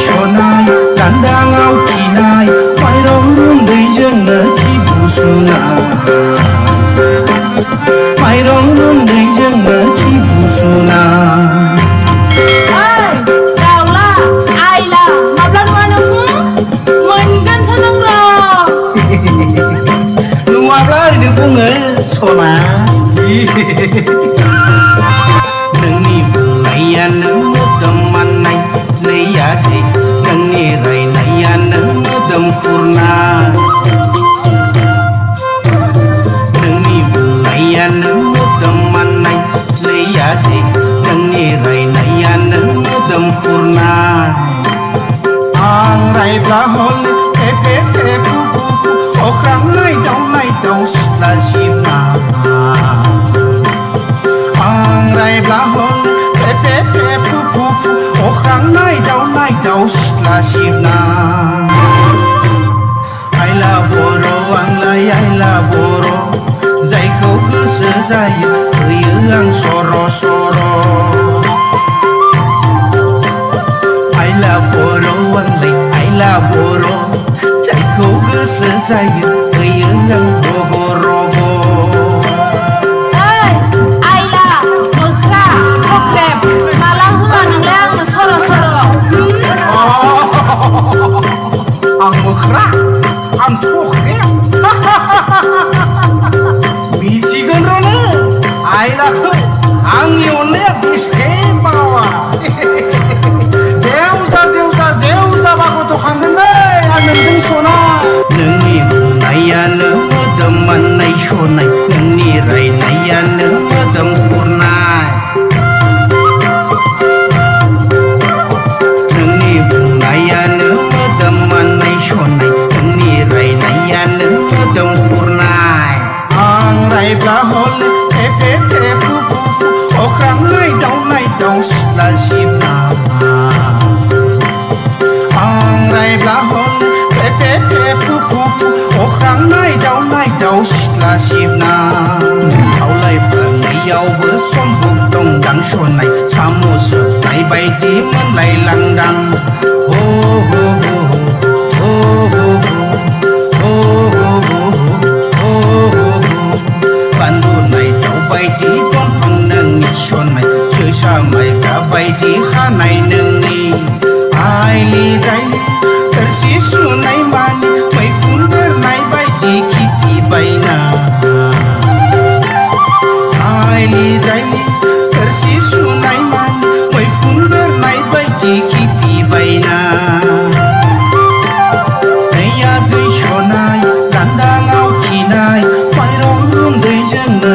सनाय दान्दाङाव खिनाय माइरं गुन्दैजोंनो खिबु सुनाय माइरं गुन्दैजोंनो खिबु सुनाय दाउला आइला माब्ला नुवा नोंखौ मोनगोनसो नों र' नुवाब्ला ओरैनो बुङो सना नोंनि बुंनायानो मोदोम माननाय लैयादे नोंनि रायनायानो मोदोम खुरनाय नोंनि बुंनायानो मोदोम माननाय लैयादे नोंनि रायनायानो मोदोम खुरनाय आं रायब्ला हले फे फे फु फु अख्रां नायदाव सिथ्ला सिबनाय आं रायब्ला हले फे फे फु फु अख्रां नायदाव सिथ्ला सिबनाय आइला बर' आंलाय आइला बर' जायखौ गोसो जायो होयो आं सर' सर' आइला बर' आंलाय आइला बर' जायखौ गोसो जायो होयो आं रग' रग' आइला मोख्रा खख्रेब माला होआ नोंलाय आंनो सर' सर' आं मोख्रा आं खख्रेब मिथिगोन र' नों आइलाखौ आंनि अननाया बेसे बावा जेवजा बागो दखानगोनलै आं नोंजों सना नोंनि बुंनायानो मोदोम माननाय सनाय नोंनि रायनायानो मोदोम खुरनाय नोंनि बुंनायानो मोदोम माननाय सनाय नोंनि रायनायानो मोदोम खुरनाय आं रायब्ला हले फे फे फु फु अख्रां नायदाव सिथ्ला सिबनाय आं रायब्ला हले फे फे फु फु अख्रां नायदाव सिथ्ला सिबनाय खावलाय फाननायावबो सम्भब दंदां सनाय साम' सोबनाय बायदि मोनलायलांदां हो हो हो हो हो हो हो हो बानलु नायदाव बायदि दंफां नोंनि सनाय जोसा माइब्रा बायदि खानाय नोंनि आइलि जायलि थोरसि सुनाय मानि मैखुन बेरनाय बायदि खिथि बायना आइलि जायलि थोरसि सुनाय मानि मैखुन बेरनाय बायदि खिथि बायना दैया दै सनाय दान्दाङाव खिनाय माइरं गुन्दैजोंनो